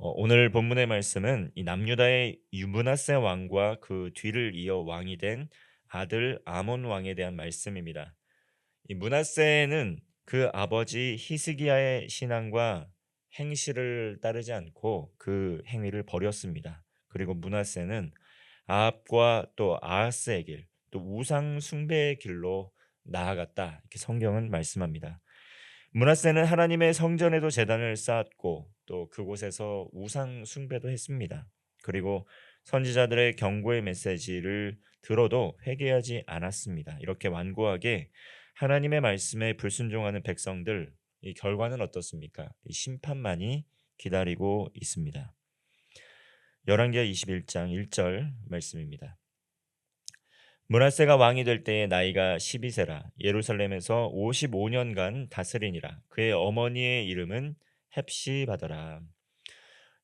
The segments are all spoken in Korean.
오늘 본문의 말씀은 이 남유다의 므낫세 왕과 그 뒤를 이어 왕이 된 아들 아몬 왕에 대한 말씀입니다. 이 므낫세는 그 아버지 히스기야의 신앙과 행실을 따르지 않고 그 행위를 버렸습니다. 그리고 므낫세는 아합과 또 아하스의 길, 또 우상 숭배의 길로 나아갔다. 이렇게 성경은 말씀합니다. 므낫세는 하나님의 성전에도 제단을 쌓았고 또 그곳에서 우상 숭배도 했습니다. 그리고 선지자들의 경고의 메시지를 들어도 회개하지 않았습니다. 이렇게 완고하게 하나님의 말씀에 불순종하는 백성들, 이 결과는 어떻습니까? 이 심판만이 기다리고 있습니다. 열왕기하 21장 1절 말씀입니다. 므낫세가 왕이 될 때에 나이가 12세라 예루살렘에서 55년간 다스리니라. 그의 어머니의 이름은 헵시바더라.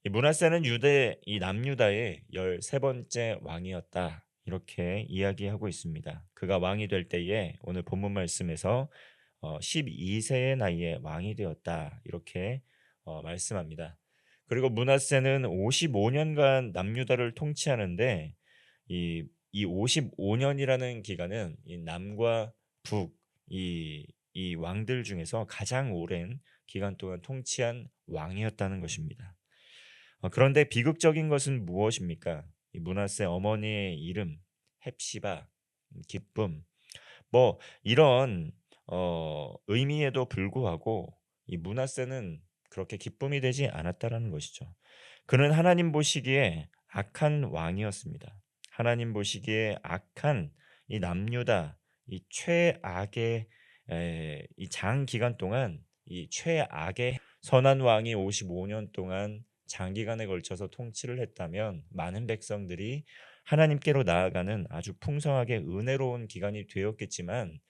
이 므낫세는 유대 이 남유다의 13번째 왕이었다. 이렇게 이야기하고 있습니다. 그가 왕이 될 때에 오늘 본문 말씀에서 12세의 나이에 왕이 되었다. 이렇게 말씀합니다. 그리고 므낫세는 55년간 남유다를 통치하는데 이 55년이라는 기간은 이 남과 북, 이 왕들 중에서 가장 오랜 기간 동안 통치한 왕이었다는 것입니다. 그런데 비극적인 것은 무엇입니까? 이 므낫세 어머니의 이름 헵시바, 기쁨, 뭐 이런 의미에도 불구하고 이 므낫세는 그렇게 기쁨이 되지 않았다라는 것이죠. 그는 하나님 보시기에 악한 왕이었습니다. 하나님 보시기에 악한 이 남유다 이 최악의 이 장기간 동안 이 최악의 선한 왕이 55년 동안 장기간에 걸쳐서 통치를 했다면 많은 백성들이 하나님께로 나아가는 아주 풍성하게 은혜로운 기간이 되었겠지만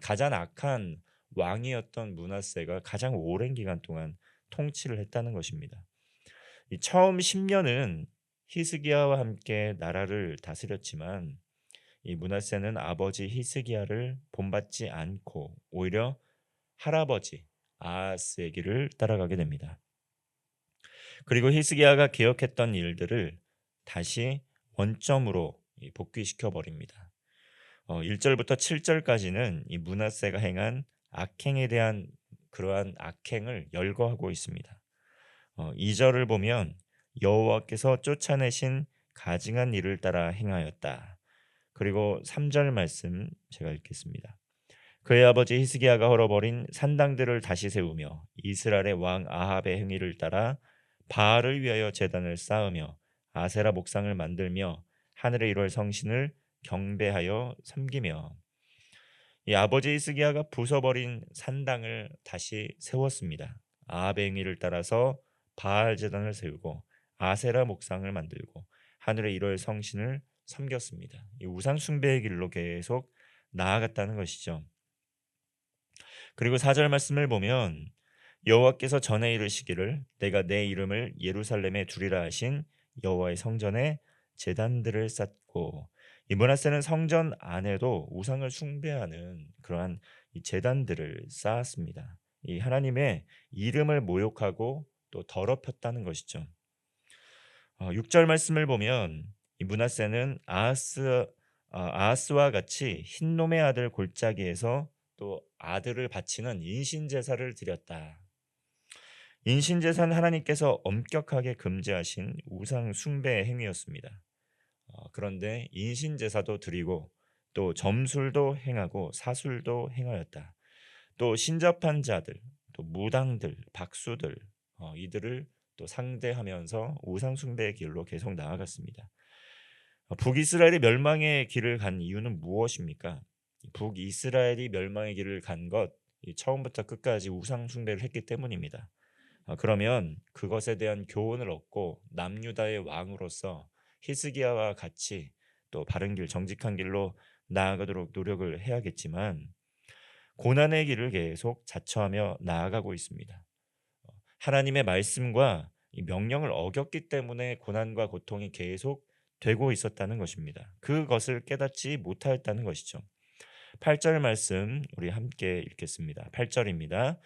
가장 악한 왕이었던 므낫세가 가장 오랜 기간 동안 통치를 했다는 것입니다. 이 처음 10년은 히스기야와 함께 나라를 다스렸지만 이 므낫세는 아버지 히스기야를 본받지 않고 오히려 할아버지 아하스의 길을 따라가게 됩니다. 그리고 히스기야가 기억했던 일들을 다시 원점으로 복귀시켜 버립니다. 1절부터 7절까지는 이 므낫세가 행한 악행에 대한 그러한 악행을 열거하고 있습니다. 2절을 보면 여호와께서 쫓아내신 가증한 일을 따라 행하였다. 그리고 3절 말씀 제가 읽겠습니다. 그의 아버지 히스기야가 헐어버린 산당들을 다시 세우며 이스라엘의 왕 아합의 행위를 따라 바알을 위하여 제단을 쌓으며 아세라 목상을 만들며 하늘의 일월 성신을 경배하여 섬기며 이 아버지 히스기야가 부숴버린 산당을 다시 세웠습니다. 아합의 행위를 따라서 바알 제단을 세우고 아세라 목상을 만들고 하늘의 일월 성신을 섬겼습니다. 이 우상 숭배의 길로 계속 나아갔다는 것이죠. 그리고 4절 말씀을 보면 여호와께서 전에 이르시기를 내가 내 이름을 예루살렘에 두리라 하신 여호와의 성전에 제단들을 쌓고 이 므낫세는 성전 안에도 우상을 숭배하는 그러한 이 제단들을 쌓았습니다. 이 하나님의 이름을 모욕하고 또 더럽혔다는 것이죠. 6절 말씀을 보면 이 므낫세는 아하스와 같이 흰놈의 아들 골짜기에서 또 아들을 바치는 인신 제사를 드렸다. 인신 제사는 하나님께서 엄격하게 금지하신 우상 숭배의 행위였습니다. 그런데 인신 제사도 드리고 또 점술도 행하고 사술도 행하였다. 또 신접한 자들, 또 무당들, 박수들 이들을 또 상대하면서 우상 숭배의 길로 계속 나아갔습니다. 북이스라엘이 멸망의 길을 간 이유는 무엇입니까? 북이스라엘이 멸망의 길을 간 것, 처음부터 끝까지 우상 숭배를 했기 때문입니다. 그러면 그것에 대한 교훈을 얻고 남유다의 왕으로서 히스기야와 같이 또 바른 길, 정직한 길로 나아가도록 노력을 해야겠지만 고난의 길을 계속 자처하며 나아가고 있습니다. 하나님의 말씀과 이 명령을 어겼기 때문에 고난과 고통이 계속 되고 있었다는 것입니다. 그것을 깨닫지 못하였다는 것이죠. 8절 말씀 우리 함께 읽겠습니다. 8절입니다.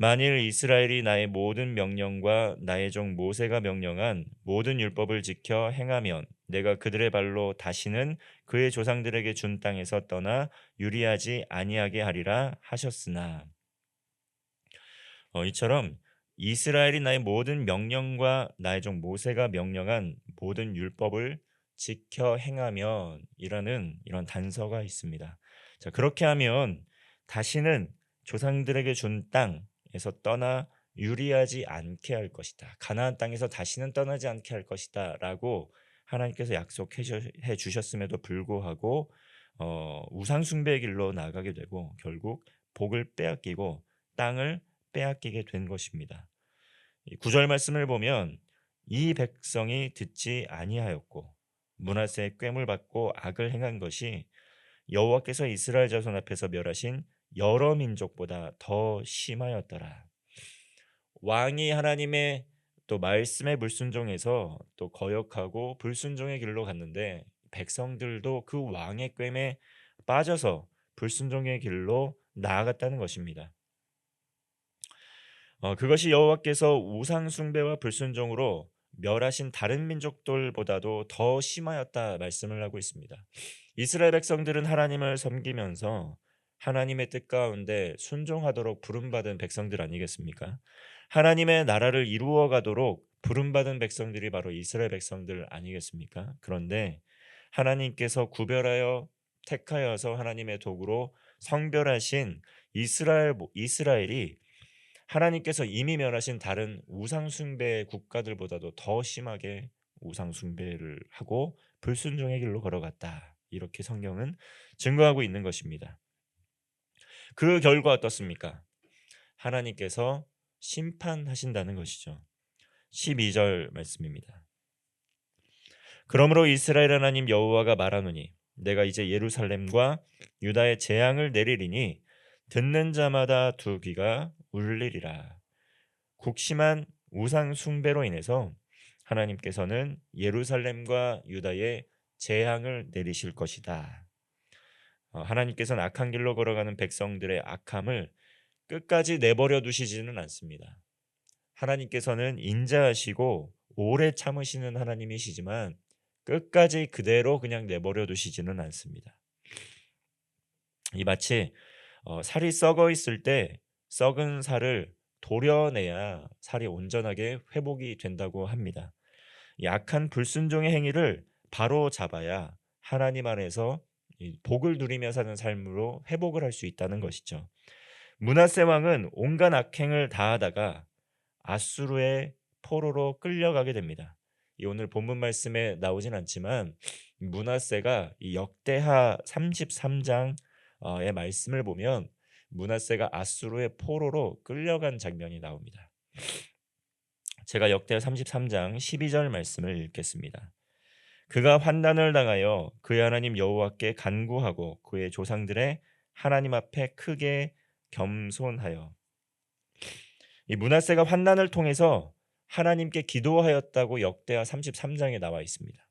만일 이스라엘이 나의 모든 명령과 나의 종 모세가 명령한 모든 율법을 지켜 행하면 내가 그들의 발로 다시는 그의 조상들에게 준 땅에서 떠나 유리하지 아니하게 하리라 하셨으나. 이처럼 이스라엘이 나의 모든 명령과 나의 종 모세가 명령한 모든 율법을 지켜 행하면 이라는 이런 단서가 있습니다. 자, 그렇게 하면 다시는 조상들에게 준 땅에서 떠나 유리하지 않게 할 것이다. 가나안 땅에서 다시는 떠나지 않게 할 것이다라고 하나님께서 약속해 주셨음에도 불구하고 우상 숭배의 길로 나가게 되고 결국 복을 빼앗기고 땅을 빼앗기게 된 것입니다. 이 구절 말씀을 보면 이 백성이 듣지 아니하였고 므낫세의 꾀물 받고 악을 행한 것이 여호와께서 이스라엘 자손 앞에서 멸하신 여러 민족보다 더 심하였더라. 왕이 하나님의 또 말씀에 불순종해서 또 거역하고 불순종의 길로 갔는데 백성들도 그 왕의 꾀에 빠져서 불순종의 길로 나아갔다는 것입니다. 그것이 여호와께서 우상 숭배와 불순종으로 멸하신 다른 민족들보다도 더 심하였다 말씀을 하고 있습니다. 이스라엘 백성들은 하나님을 섬기면서 하나님의 뜻 가운데 순종하도록 부름받은 백성들 아니겠습니까? 하나님의 나라를 이루어 가도록 부름받은 백성들이 바로 이스라엘 백성들 아니겠습니까? 그런데 하나님께서 구별하여 택하여서 하나님의 도구로 성별하신 이스라엘이 하나님께서 이미 멸하신 다른 우상 숭배 국가들보다도 더 심하게 우상 숭배를 하고 불순종의 길로 걸어갔다. 이렇게 성경은 증거하고 있는 것입니다. 그 결과 어떻습니까? 하나님께서 심판하신다는 것이죠. 12절 말씀입니다. 그러므로 이스라엘 하나님 여호와가 말하노니 내가 이제 예루살렘과 유다의 재앙을 내리리니 듣는 자마다 두 귀가 울리리라. 극심한 우상 숭배로 인해서 하나님께서는 예루살렘과 유다에 재앙을 내리실 것이다. 하나님께서는 악한 길로 걸어가는 백성들의 악함을 끝까지 내버려 두시지는 않습니다. 하나님께서는 인자하시고 오래 참으시는 하나님이시지만 끝까지 그대로 그냥 내버려 두시지는 않습니다. 이 마치 살이 썩어 있을 때 썩은 살을 도려내야 살이 온전하게 회복이 된다고 합니다. 이 악한 불순종의 행위를 바로 잡아야 하나님 안에서 이 복을 누리며 사는 삶으로 회복을 할 수 있다는 것이죠. 므낫세 왕은 온갖 악행을 다하다가 아수르의 포로로 끌려가게 됩니다. 이 오늘 본문 말씀에 나오진 않지만 므낫세가 이 역대하 33장의 말씀을 보면 므낫세가 아수르의 포로로 끌려간 장면이 나옵니다. 제가 역대하 33장 12절 말씀을 읽겠습니다. 그가 환난을 당하여 그의 하나님 여호와께 간구하고 그의 조상들의 하나님 앞에 크게 겸손하여. 이 므낫세가 환난을 통해서 하나님께 기도하였다고 역대하 33장에 나와 있습니다.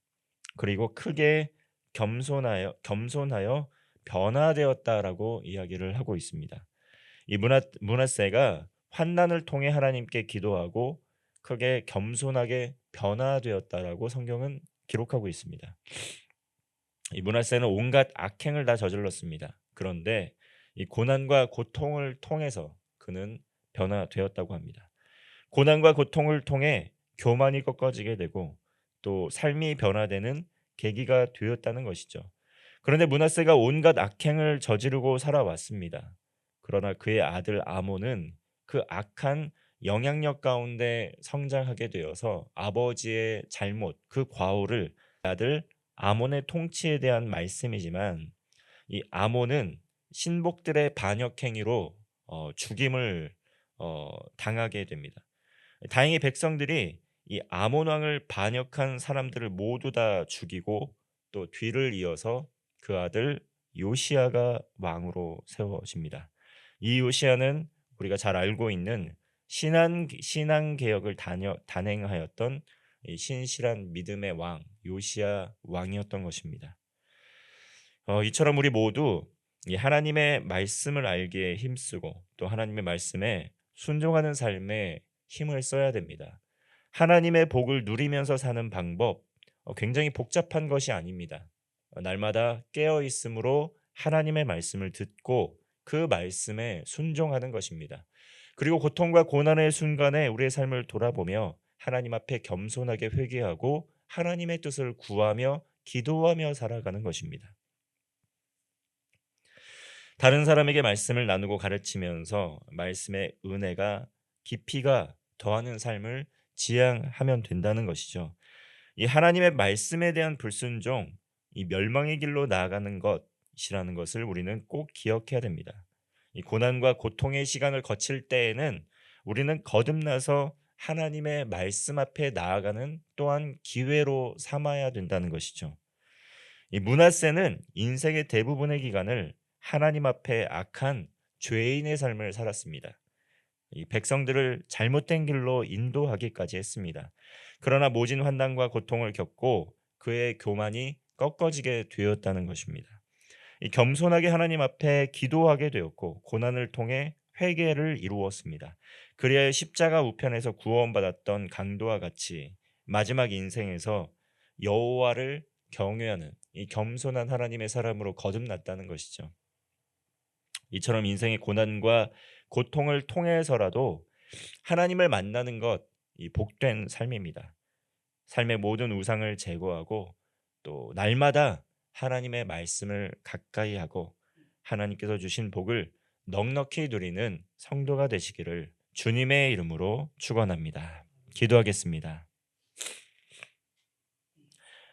그리고 크게 겸손하여 변화되었다라고 이야기를 하고 있습니다. 이 므낫세가 환난을 통해 하나님께 기도하고 크게 겸손하게 변화되었다라고 성경은 기록하고 있습니다. 이 므낫세는 온갖 악행을 다 저질렀습니다. 그런데 이 고난과 고통을 통해서 그는 변화되었다고 합니다. 고난과 고통을 통해 교만이 꺾어지게 되고 또 삶이 변화되는 계기가 되었다는 것이죠. 그런데 므낫세가 온갖 악행을 저지르고 살아왔습니다. 그러나 그의 아들 아몬은 그 악한 영향력 가운데 성장하게 되어서 아버지의 잘못, 그 과오를 아들 아몬의 통치에 대한 말씀이지만 이 아몬은 신복들의 반역 행위로 죽임을 당하게 됩니다. 다행히 백성들이 이 아몬 왕을 반역한 사람들을 모두 다 죽이고 또 뒤를 이어서 그 아들 요시야가 왕으로 세워집니다. 이 요시야는 우리가 잘 알고 있는 신앙 개혁을 단행하였던 이 신실한 믿음의 왕 요시야 왕이었던 것입니다. 이처럼 우리 모두 이 하나님의 말씀을 알기에 힘쓰고 또 하나님의 말씀에 순종하는 삶에 힘을 써야 됩니다. 하나님의 복을 누리면서 사는 방법 굉장히 복잡한 것이 아닙니다. 날마다 깨어 있음으로 하나님의 말씀을 듣고 그 말씀에 순종하는 것입니다. 그리고 고통과 고난의 순간에 우리의 삶을 돌아보며 하나님 앞에 겸손하게 회개하고 하나님의 뜻을 구하며 기도하며 살아가는 것입니다. 다른 사람에게 말씀을 나누고 가르치면서 말씀의 은혜가 깊이가 더하는 삶을 지향하면 된다는 것이죠. 이 하나님의 말씀에 대한 불순종, 이 멸망의 길로 나아가는 것이라는 것을 우리는 꼭 기억해야 됩니다. 이 고난과 고통의 시간을 거칠 때에는 우리는 거듭나서 하나님의 말씀 앞에 나아가는 또한 기회로 삼아야 된다는 것이죠. 이 므낫세는 인생의 대부분의 기간을 하나님 앞에 악한 죄인의 삶을 살았습니다. 이 백성들을 잘못된 길로 인도하기까지 했습니다. 그러나 모진 환난과 고통을 겪고 그의 교만이 꺾어지게 되었다는 것입니다. 이 겸손하게 하나님 앞에 기도하게 되었고 고난을 통해 회개를 이루었습니다. 그리하여 십자가 우편에서 구원받았던 강도와 같이 마지막 인생에서 여호와를 경외하는 이 겸손한 하나님의 사람으로 거듭났다는 것이죠. 이처럼 인생의 고난과 고통을 통해서라도 하나님을 만나는 것, 이 복된 삶입니다. 삶의 모든 우상을 제거하고 또 날마다 하나님의 말씀을 가까이 하고 하나님께서 주신 복을 넉넉히 누리는 성도가 되시기를 주님의 이름으로 축원합니다. 기도하겠습니다.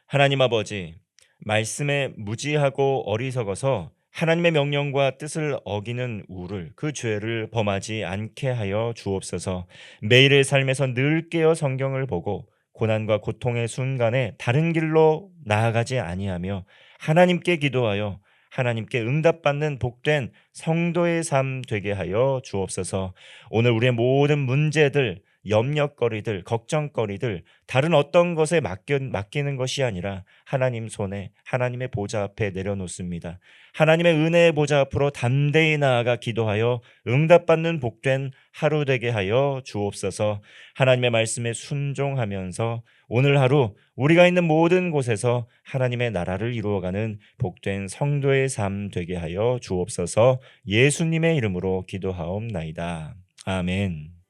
하나님 아버지, 말씀에 무지하고 어리석어서 하나님의 명령과 뜻을 어기는 우를 그 죄를 범하지 않게 하여 주옵소서. 매일의 삶에서 늘 깨어 성경을 보고 고난과 고통의 순간에 다른 길로 나아가지 아니하며 하나님께 기도하여 하나님께 응답받는 복된 성도의 삶 되게 하여 주옵소서. 오늘 우리의 모든 문제들, 염려거리들, 걱정거리들 다른 어떤 것에 맡기는 것이 아니라 하나님 손에 하나님의 보좌 앞에 내려놓습니다. 하나님의 은혜의 보좌 앞으로 담대히 나아가 기도하여 응답받는 복된 하루 되게 하여 주옵소서. 하나님의 말씀에 순종하면서 오늘 하루 우리가 있는 모든 곳에서 하나님의 나라를 이루어가는 복된 성도의 삶 되게 하여 주옵소서. 예수님의 이름으로 기도하옵나이다. 아멘.